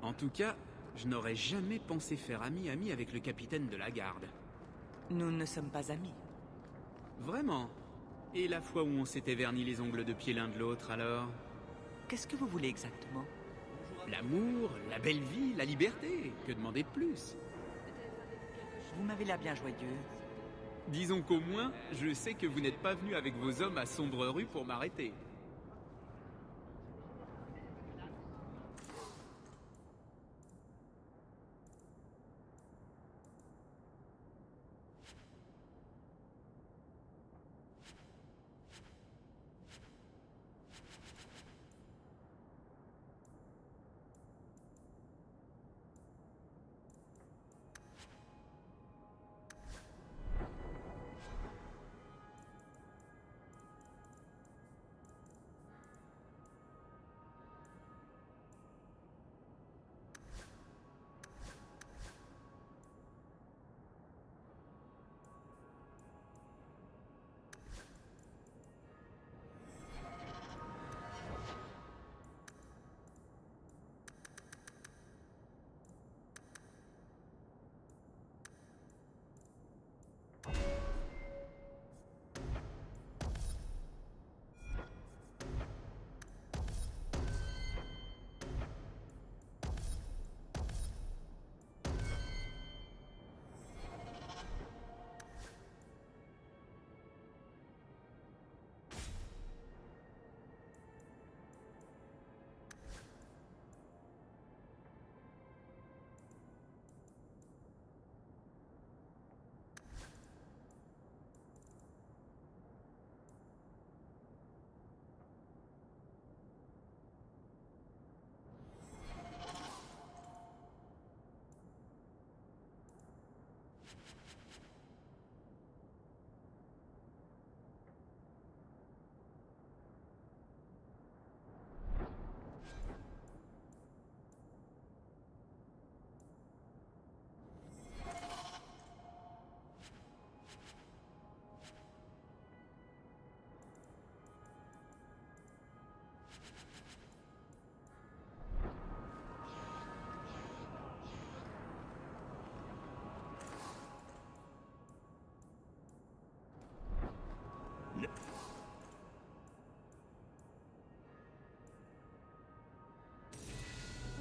En tout cas, je n'aurais jamais pensé faire ami-ami avec le capitaine de la garde. Nous ne sommes pas amis. Vraiment. Et la fois où on s'était verni les ongles de pied l'un de l'autre, alors? Qu'est-ce que vous voulez exactement? L'amour, la belle vie, la liberté. Que demander de plus? Vous m'avez l'air bien joyeux. Disons qu'au moins, je sais que vous n'êtes pas venu avec vos hommes à Sombre Rue pour m'arrêter.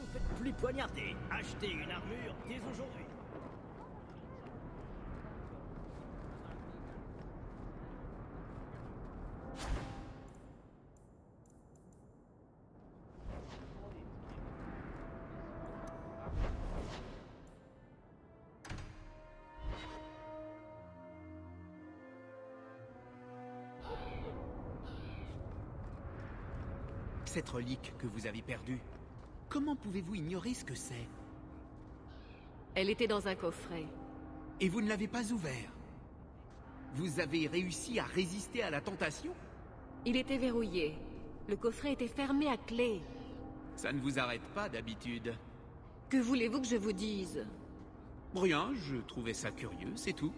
Vous faites plus poignarder. Achetez une armure dès aujourd'hui. Cette relique que vous avez perdue, comment pouvez-vous ignorer ce que c'est? Elle était dans un coffret. Et vous ne l'avez pas ouvert? Vous avez réussi à résister à la tentation? Il était verrouillé. Le coffret était fermé à clé. Ça ne vous arrête pas d'habitude. Que voulez-vous que je vous dise? Rien, je trouvais ça curieux, c'est tout.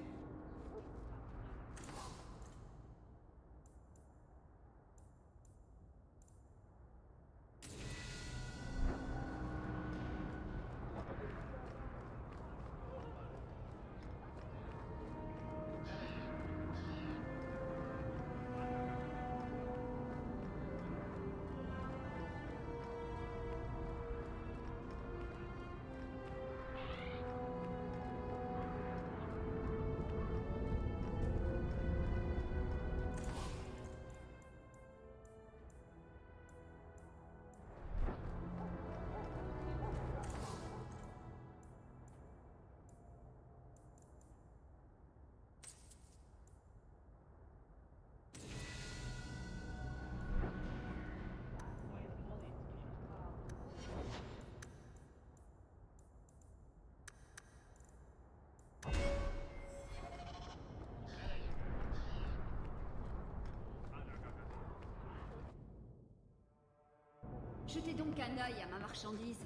Jetez donc un œil à ma marchandise.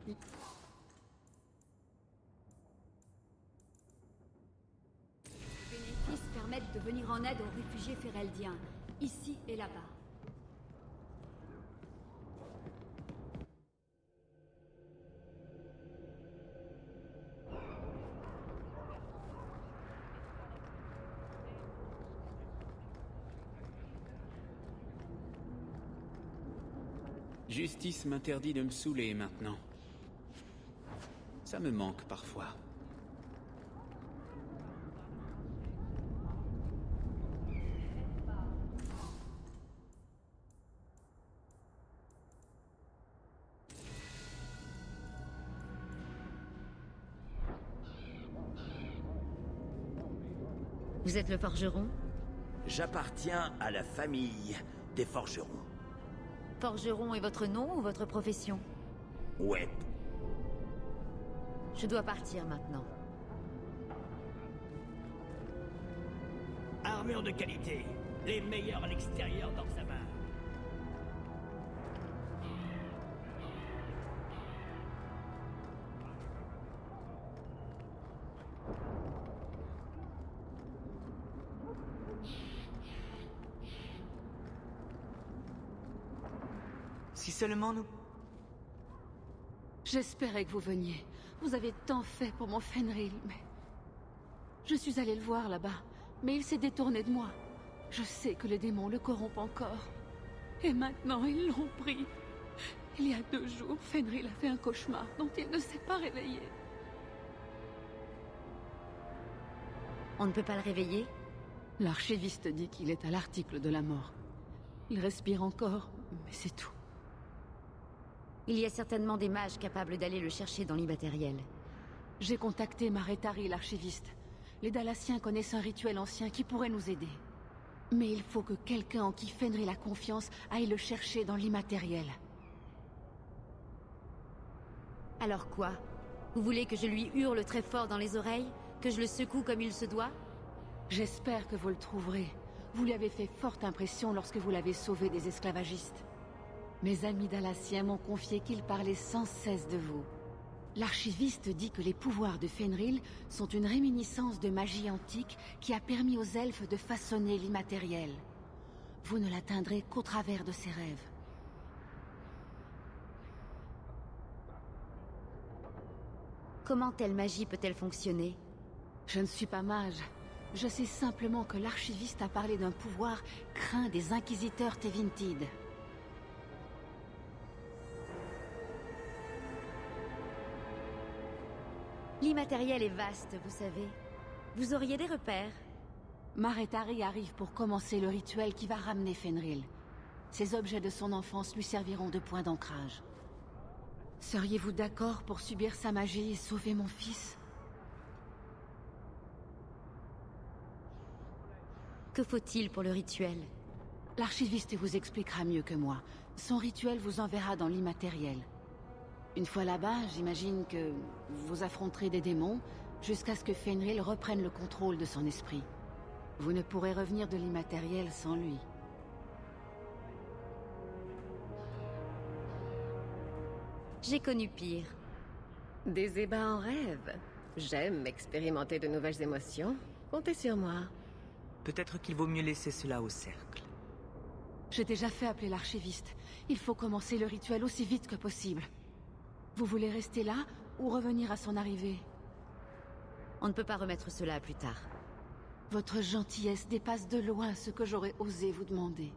Les bénéfices permettent de venir en aide aux réfugiés féreldiens, ici et là-bas. Justice m'interdit de me saouler maintenant. Ça me manque parfois. Vous êtes le forgeron? J'appartiens à la famille des forgerons. Forgeron est votre nom ou votre profession? Ouais. Je dois partir maintenant. Armure de qualité. Les meilleurs à l'extérieur dans sa main. Si seulement nous... J'espérais que vous veniez. Vous avez tant fait pour mon Fenrir, mais... Je suis allée le voir là-bas, mais il s'est détourné de moi. Je sais que les démons le corrompent encore. Et maintenant, ils l'ont pris. Il y a 2 jours, Fenrir a fait un cauchemar dont il ne s'est pas réveillé. On ne peut pas le réveiller? L'archiviste dit qu'il est à l'article de la mort. Il respire encore, mais c'est tout. Il y a certainement des mages capables d'aller le chercher dans l'immatériel. J'ai contacté Maretari, l'archiviste. Les Dalassiens connaissent un rituel ancien qui pourrait nous aider. Mais il faut que quelqu'un en qui Fenrir a confiance aille le chercher dans l'immatériel. Alors quoi? Vous voulez que je lui hurle très fort dans les oreilles? Que je le secoue comme il se doit? J'espère que vous le trouverez. Vous lui avez fait forte impression lorsque vous l'avez sauvé des esclavagistes. Mes amis Dalassiens m'ont confié qu'ils parlaient sans cesse de vous. L'archiviste dit que les pouvoirs de Fenrir sont une réminiscence de magie antique qui a permis aux elfes de façonner l'immatériel. Vous ne l'atteindrez qu'au travers de ses rêves. Comment telle magie peut-elle fonctionner? Je ne suis pas mage. Je sais simplement que l'archiviste a parlé d'un pouvoir craint des inquisiteurs Tevintides. L'immatériel est vaste, vous savez. Vous auriez des repères? Maretari arrive pour commencer le rituel qui va ramener Fenrir. Ces objets de son enfance lui serviront de point d'ancrage. Seriez-vous d'accord pour subir sa magie et sauver mon fils? Que faut-il pour le rituel? L'archiviste vous expliquera mieux que moi. Son rituel vous enverra dans l'immatériel. Une fois là-bas, j'imagine que vous affronterez des démons jusqu'à ce que Fenrir reprenne le contrôle de son esprit. Vous ne pourrez revenir de l'immatériel sans lui. J'ai connu pire. Des ébats en rêve. J'aime expérimenter de nouvelles émotions. Comptez sur moi. Peut-être qu'il vaut mieux laisser cela au cercle. J'ai déjà fait appeler l'archiviste. Il faut commencer le rituel aussi vite que possible. Vous voulez rester là ou revenir à son arrivée? On ne peut pas remettre cela à plus tard. Votre gentillesse dépasse de loin ce que j'aurais osé vous demander.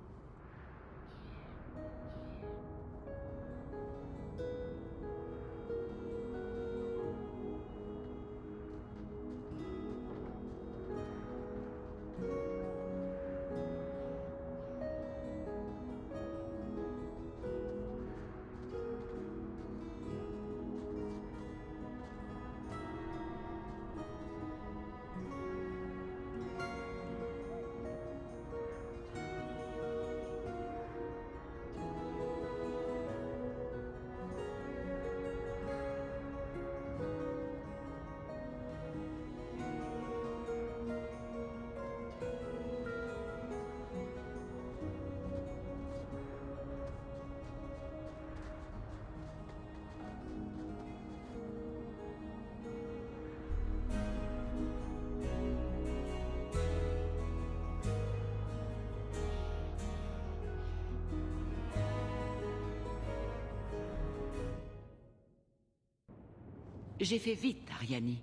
J'ai fait vite, Ariani.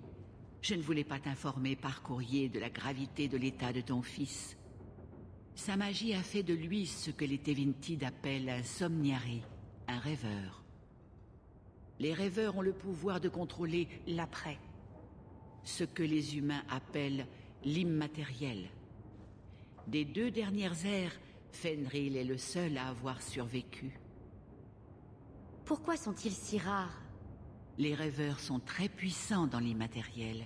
Je ne voulais pas t'informer par courrier de la gravité de l'état de ton fils. Sa magie a fait de lui ce que les Tevintides appellent un somniari, un rêveur. Les rêveurs ont le pouvoir de contrôler l'après, ce que les humains appellent l'immatériel. Des 2 dernières ères, Fenrir est le seul à avoir survécu. Pourquoi sont-ils si rares? Les rêveurs sont très puissants dans l'immatériel.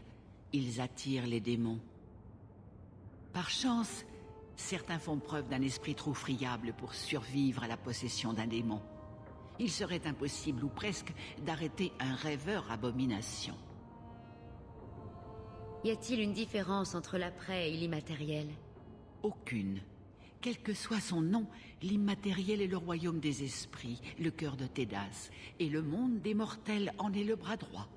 Ils attirent les démons. Par chance, certains font preuve d'un esprit trop friable pour survivre à la possession d'un démon. Il serait impossible, ou presque, d'arrêter un rêveur abomination. Y a-t-il une différence entre l'après et l'immatériel? Aucune. Quel que soit son nom, l'immatériel est le royaume des esprits, le cœur de Tédas, et le monde des mortels en est le bras droit.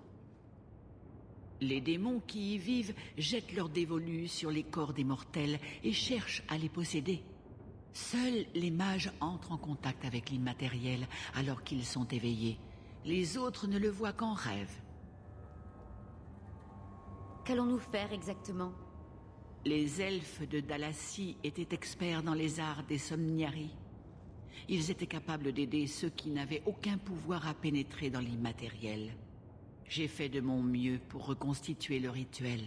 Les démons qui y vivent jettent leurs dévolus sur les corps des mortels et cherchent à les posséder. Seuls les mages entrent en contact avec l'immatériel alors qu'ils sont éveillés. Les autres ne le voient qu'en rêve. Qu'allons-nous faire exactement? Les elfes de Dalasie étaient experts dans les arts des somniaries. Ils étaient capables d'aider ceux qui n'avaient aucun pouvoir à pénétrer dans l'immatériel. J'ai fait de mon mieux pour reconstituer le rituel.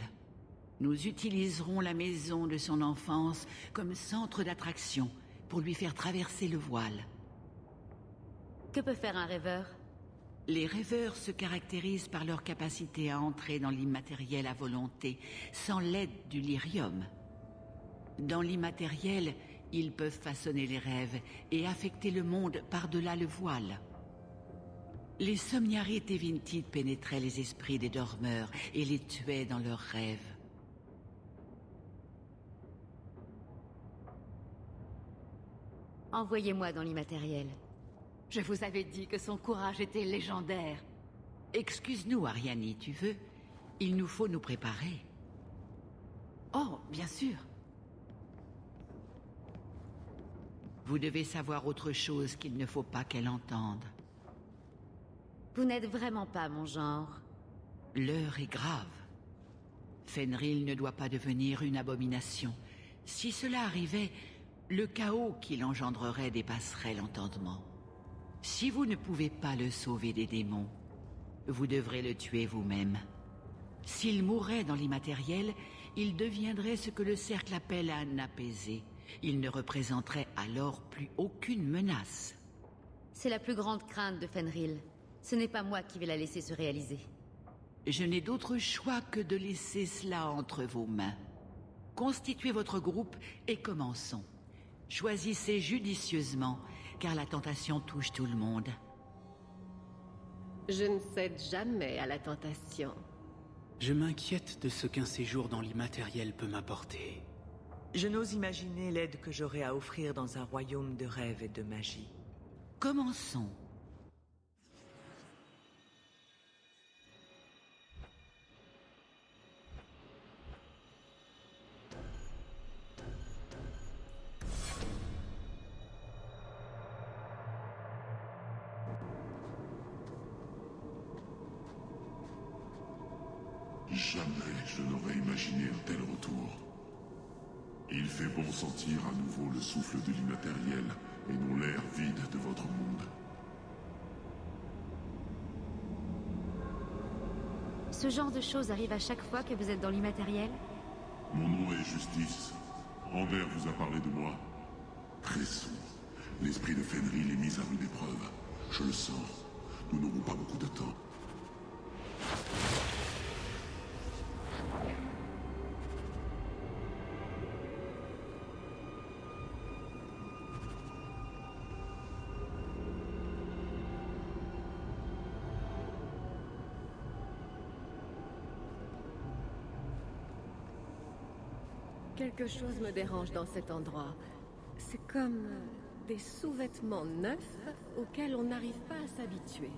Nous utiliserons la maison de son enfance comme centre d'attraction pour lui faire traverser le voile. Que peut faire un rêveur? Les rêveurs se caractérisent par leur capacité à entrer dans l'immatériel à volonté, sans l'aide du lyrium. Dans l'immatériel, ils peuvent façonner les rêves et affecter le monde par-delà le voile. Les somniaries Tevintides pénétraient les esprits des dormeurs et les tuaient dans leurs rêves. Envoyez-moi dans l'immatériel. Je vous avais dit que son courage était légendaire. Excuse-nous, Ariani, tu veux? Il nous faut nous préparer. Oh, bien sûr. Vous devez savoir autre chose qu'il ne faut pas qu'elle entende. Vous n'êtes vraiment pas mon genre. L'heure est grave. Fenrir ne doit pas devenir une abomination. Si cela arrivait, le chaos qu'il engendrerait dépasserait l'entendement. Si vous ne pouvez pas le sauver des démons, vous devrez le tuer vous-même. S'il mourait dans l'immatériel, il deviendrait ce que le cercle appelle un apaisé. Il ne représenterait alors plus aucune menace. C'est la plus grande crainte de Fenrir. Ce n'est pas moi qui vais la laisser se réaliser. Je n'ai d'autre choix que de laisser cela entre vos mains. Constituez votre groupe et commençons. Choisissez judicieusement, car la tentation touche tout le monde. Je ne cède jamais à la tentation. Je m'inquiète de ce qu'un séjour dans l'immatériel peut m'apporter. Je n'ose imaginer l'aide que j'aurai à offrir dans un royaume de rêve et de magie. Commençons. Jamais je n'aurais imaginé un tel retour. Il fait bon sentir à nouveau le souffle de l'immatériel et non l'air vide de votre monde. Ce genre de choses arrive à chaque fois que vous êtes dans l'immatériel? Mon nom est Justice. Rambert vous a parlé de moi. Pressons. L'esprit de Fenrir est mis à rude épreuve. Je le sens. Nous n'aurons pas beaucoup de temps. Quelque chose me dérange dans cet endroit. C'est comme des sous-vêtements neufs auxquels on n'arrive pas à s'habituer.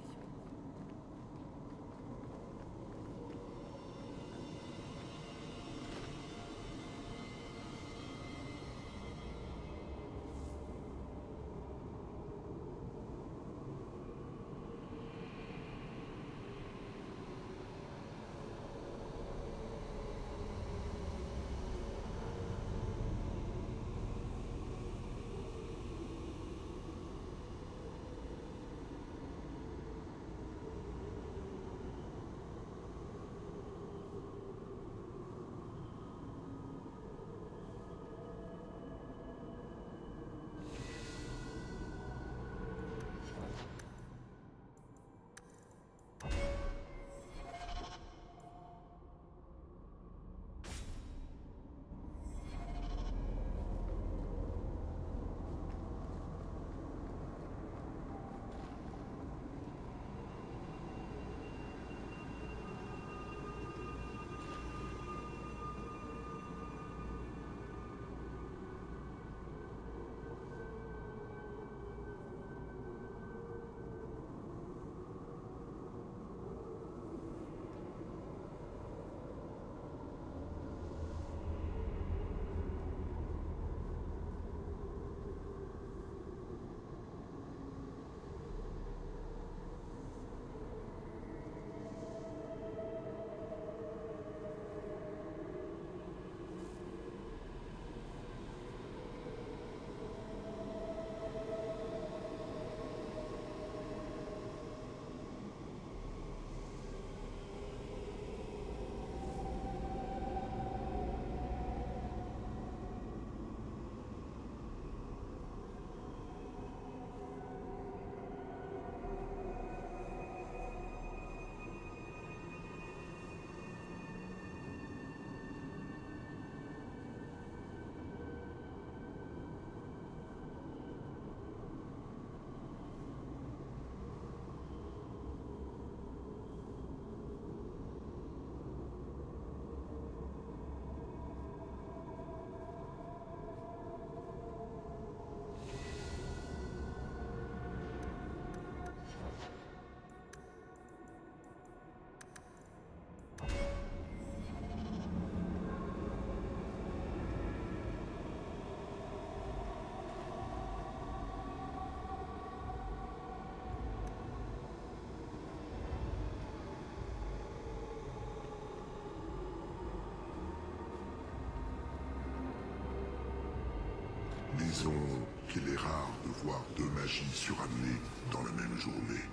rare de voir deux magies surannées dans la même journée.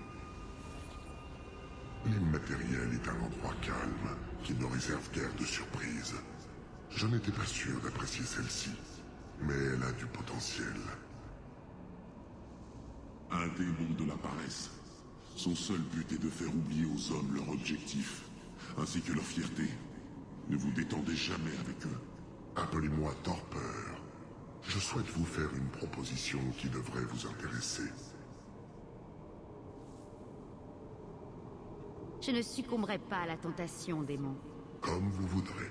L'immatériel est un endroit calme, qui ne réserve guère de surprises. Je n'étais pas sûr d'apprécier celle-ci, mais elle a du potentiel. Un démon de la paresse. Son seul but est de faire oublier aux hommes leur objectif, ainsi que leur fierté. Ne vous détendez jamais avec eux. Appelez-moi Torpeur. Je souhaite vous faire une proposition qui devrait vous intéresser. Je ne succomberai pas à la tentation, démon. Comme vous voudrez.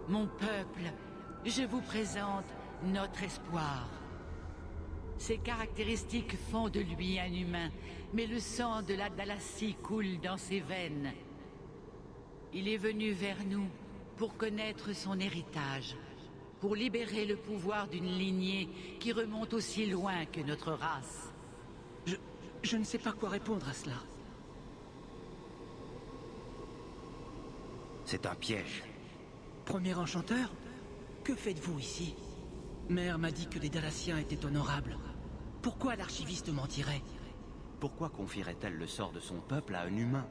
Mon peuple, je vous présente notre espoir. Ses caractéristiques font de lui un humain, mais le sang de la Dalasie coule dans ses veines. Il est venu vers nous pour connaître son héritage, pour libérer le pouvoir d'une lignée qui remonte aussi loin que notre race. Je ne sais pas quoi répondre à cela. C'est un piège. Premier enchanteur? Que faites-vous ici? Mère m'a dit que les Dalasiens étaient honorables. Pourquoi l'archiviste mentirait? Pourquoi confierait-elle le sort de son peuple à un humain?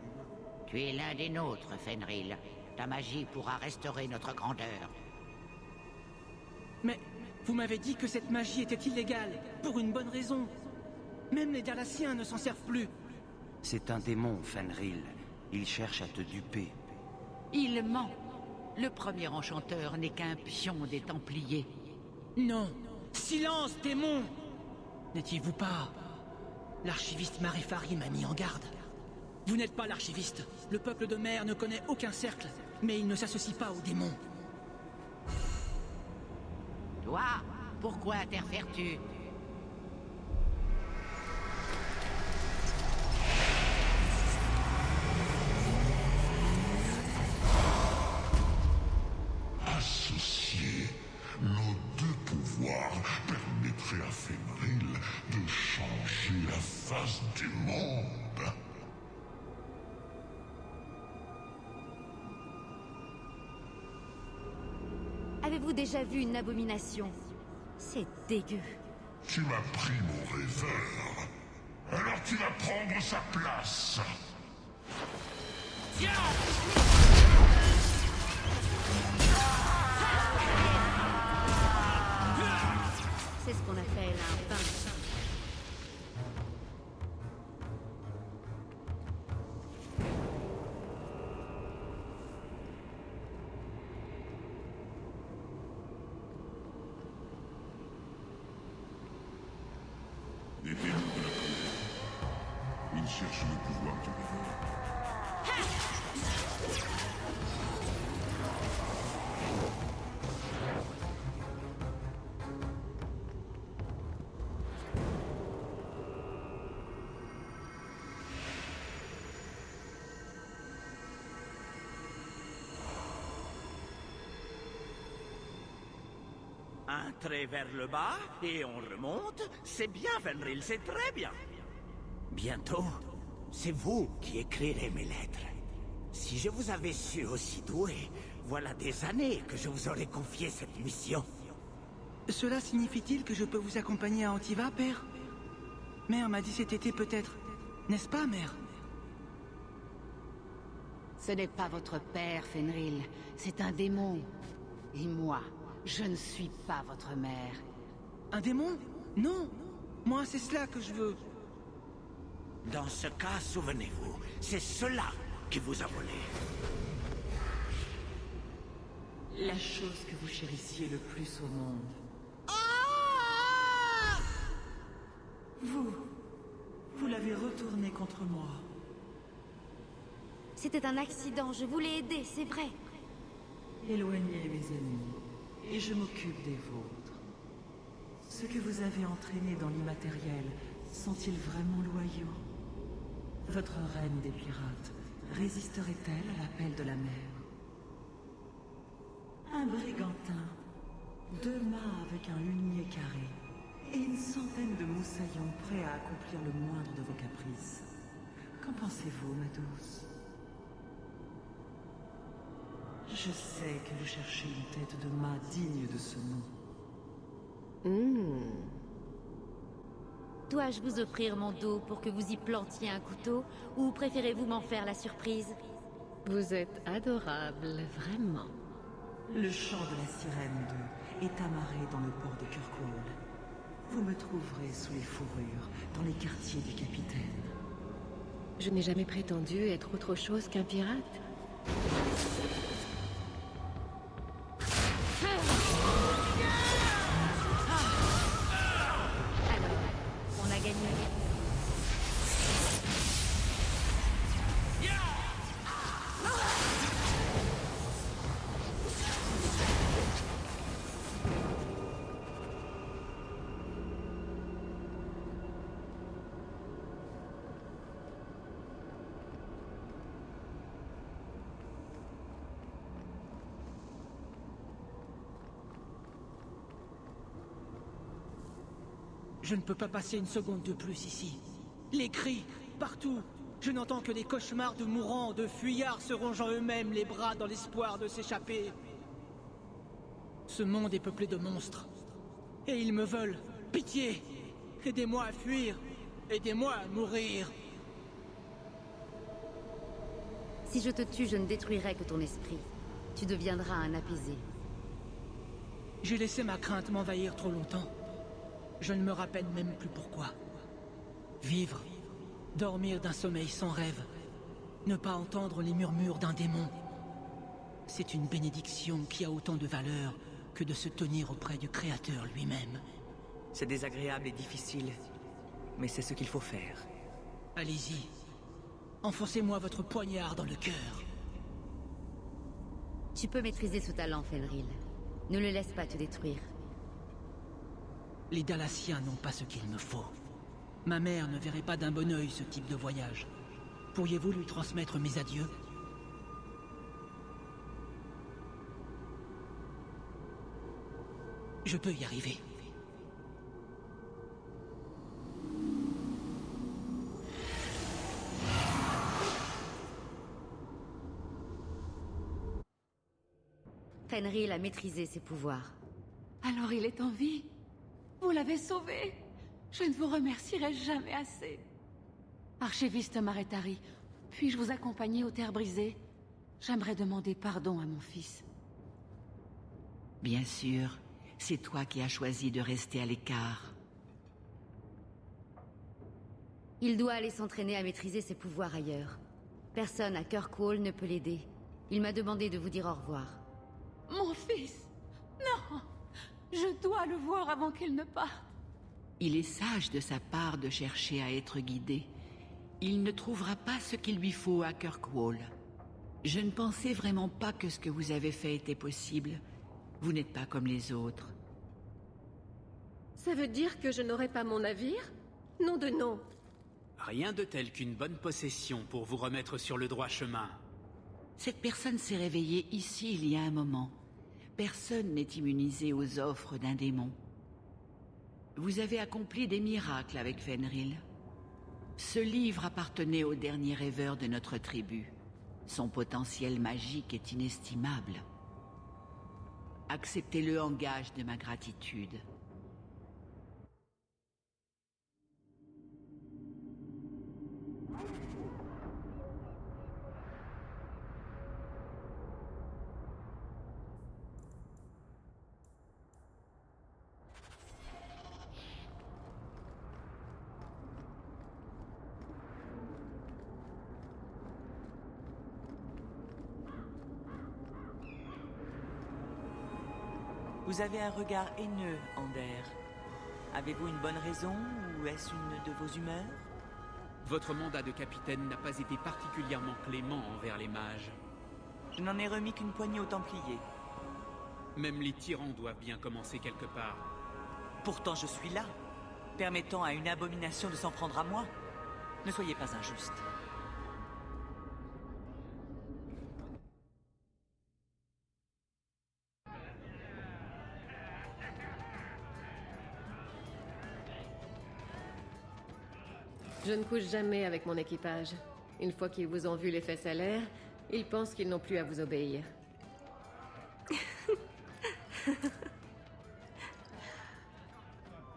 Tu es l'un des nôtres, Fenrir. Ta magie pourra restaurer notre grandeur. Mais vous m'avez dit que cette magie était illégale, pour une bonne raison. Même les Dalasiens ne s'en servent plus. C'est un démon, Fenrir. Il cherche à te duper. Il ment. Le premier enchanteur n'est qu'un pion des Templiers. Non! Silence, démon! N'étiez-vous pas... L'archiviste Marifari m'a mis en garde. Vous n'êtes pas l'archiviste. Le peuple de mer ne connaît aucun cercle, mais il ne s'associe pas aux démons. Toi, pourquoi interfères-tu? Associer nos deux pouvoirs permettrait à Fenrir de changer la face du monde. Avez-vous déjà vu une abomination? C'est dégueu. Tu m'as pris mon rêveur. Alors tu vas prendre sa place. C'est ce qu'on appelle un pain. Des démons de la colère. Ils cherchent le pouvoir du rêveur. Un trait vers le bas, et on remonte. C'est bien, Fenrir, c'est très bien. Bientôt, c'est vous qui écrirez mes lettres. Si je vous avais su aussi doué, voilà des années que je vous aurais confié cette mission. Cela signifie-t-il que je peux vous accompagner à Antiva, père? Mère m'a dit cet été peut-être. N'est-ce pas, mère? Ce n'est pas votre père, Fenrir. C'est un démon. Et moi, je ne suis pas votre mère. Un démon? Non, Moi, c'est cela que je veux. Dans ce cas, souvenez-vous, c'est cela qui vous a volé. La chose que vous chérissiez le plus au monde. Vous l'avez retourné contre moi. C'était un accident, je voulais aider, c'est vrai. Éloignez mes ennemis, et je m'occupe des vôtres. Ceux que vous avez entraînés dans l'immatériel sont-ils vraiment loyaux? Votre reine des pirates résisterait-elle à l'appel de la mer? Un brigantin, 2 mâts avec un hunier carré, et une centaine de moussaillons prêts à accomplir le moindre de vos caprices. Qu'en pensez-vous, ma douce? Je sais que vous cherchez une tête de mât digne de ce nom. Dois-je vous offrir mon dos pour que vous y plantiez un couteau, ou préférez-vous m'en faire la surprise? Vous êtes adorable, vraiment. Le chant de la sirène 2 est amarré dans le port de Kirkwall. Vous me trouverez sous les fourrures, dans les quartiers du capitaine. Je n'ai jamais prétendu être autre chose qu'un pirate. Alors, on a gagné. Je ne peux pas passer une seconde de plus ici. Les cris, partout. Je n'entends que des cauchemars de mourants, de fuyards se rongeant eux-mêmes les bras dans l'espoir de s'échapper. Ce monde est peuplé de monstres. Et ils me veulent. Pitié! Aidez-moi à fuir. Aidez-moi à mourir. Si je te tue, je ne détruirai que ton esprit. Tu deviendras un apaisé. J'ai laissé ma crainte m'envahir trop longtemps. Je ne me rappelle même plus pourquoi. Vivre, dormir d'un sommeil sans rêve, ne pas entendre les murmures d'un démon. C'est une bénédiction qui a autant de valeur que de se tenir auprès du Créateur lui-même. C'est désagréable et difficile, mais c'est ce qu'il faut faire. Allez-y. Enfoncez-moi votre poignard dans le cœur. Tu peux maîtriser ce talent, Fenrir. Ne le laisse pas te détruire. Les Dalassiens n'ont pas ce qu'il me faut. Ma mère ne verrait pas d'un bon œil ce type de voyage. Pourriez-vous lui transmettre mes adieux? Je peux y arriver. Fenrir a maîtrisé ses pouvoirs. Alors il est en vie? Vous l'avez sauvé? Je ne vous remercierai jamais assez. Archiviste Maretari, puis-je vous accompagner aux terres brisées? J'aimerais demander pardon à mon fils. Bien sûr, c'est toi qui as choisi de rester à l'écart. Il doit aller s'entraîner à maîtriser ses pouvoirs ailleurs. Personne à Kirkwall ne peut l'aider. Il m'a demandé de vous dire au revoir. Mon fils! Non! Je dois le voir avant qu'il ne parte. Il est sage de sa part de chercher à être guidé. Il ne trouvera pas ce qu'il lui faut à Kirkwall. Je ne pensais vraiment pas que ce que vous avez fait était possible. Vous n'êtes pas comme les autres. Ça veut dire que je n'aurai pas mon navire? Nom de nom. Rien de tel qu'une bonne possession pour vous remettre sur le droit chemin. Cette personne s'est réveillée ici il y a un moment. Personne n'est immunisé aux offres d'un démon. Vous avez accompli des miracles avec Fenrir. Ce livre appartenait au dernier rêveur de notre tribu. Son potentiel magique est inestimable. Acceptez-le en gage de ma gratitude. Vous avez un regard haineux, Ander. Avez-vous une bonne raison, ou est-ce une de vos humeurs? Votre mandat de capitaine n'a pas été particulièrement clément envers les mages. Je n'en ai remis qu'une poignée aux Templiers. Même les tyrans doivent bien commencer quelque part. Pourtant je suis là, permettant à une abomination de s'en prendre à moi. Ne soyez pas injuste. Je ne couche jamais avec mon équipage. Une fois qu'ils vous ont vu les fesses à l'air, ils pensent qu'ils n'ont plus à vous obéir.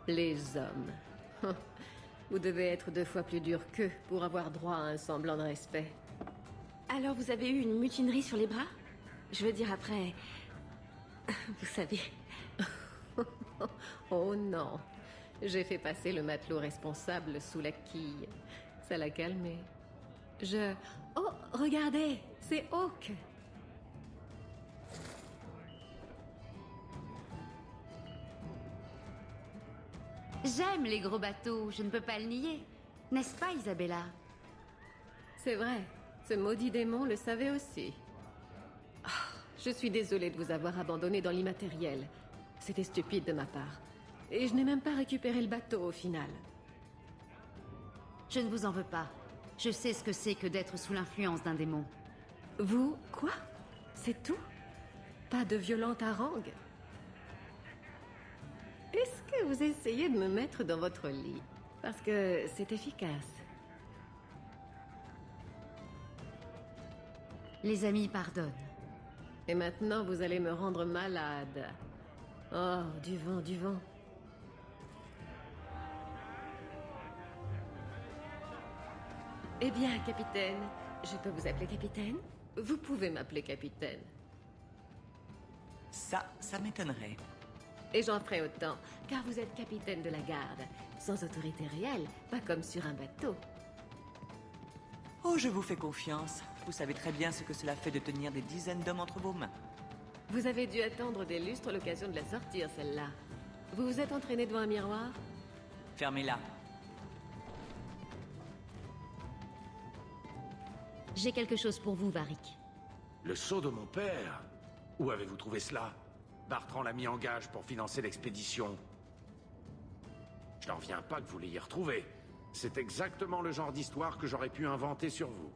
Les hommes. Vous devez être 2 fois plus dur qu'eux pour avoir droit à un semblant de respect. Alors vous avez eu une mutinerie sur les bras? Je veux dire après... Vous savez... Oh non. J'ai fait passer le matelot responsable sous la quille. Ça l'a calmé. Oh, regardez, c'est Hawk. J'aime les gros bateaux, je ne peux pas le nier. N'est-ce pas, Isabella? C'est vrai, ce maudit démon le savait aussi. Oh, je suis désolée de vous avoir abandonné dans l'immatériel. C'était stupide de ma part. Et je n'ai même pas récupéré le bateau au final. Je ne vous en veux pas. Je sais ce que c'est que d'être sous l'influence d'un démon. Vous, quoi? C'est tout? Pas de violente harangue? Est-ce que vous essayez de me mettre dans votre lit? Parce que c'est efficace. Les amis pardonnent. Et maintenant, vous allez me rendre malade. Oh, du vent, du vent. Eh bien, capitaine, je peux vous appeler capitaine? Vous pouvez m'appeler capitaine. Ça m'étonnerait. Et j'en ferai autant, car vous êtes capitaine de la garde, sans autorité réelle, pas comme sur un bateau. Oh, je vous fais confiance. Vous savez très bien ce que cela fait de tenir des dizaines d'hommes entre vos mains. Vous avez dû attendre des lustres l'occasion de la sortir, celle-là. Vous vous êtes entraîné devant un miroir? Fermez-la. J'ai quelque chose pour vous, Varric. Le sceau de mon père? Où avez-vous trouvé cela? Bartrand l'a mis en gage pour financer l'expédition. Je n'en reviens pas que vous l'ayez retrouvé. C'est exactement le genre d'histoire que j'aurais pu inventer sur vous.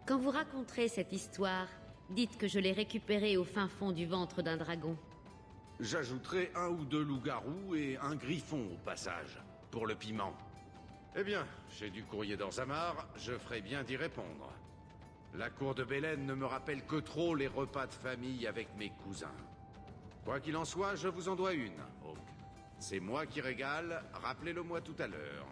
Quand vous raconterez cette histoire, dites que je l'ai récupérée au fin fond du ventre d'un dragon. J'ajouterai 1 ou 2 loups-garous et un griffon au passage, pour le piment. Eh bien, j'ai du courrier dans Zamar, je ferai bien d'y répondre. La cour de Bélène ne me rappelle que trop les repas de famille avec mes cousins. Quoi qu'il en soit, je vous en dois une, Hawk. C'est moi qui régale, rappelez-le moi tout à l'heure.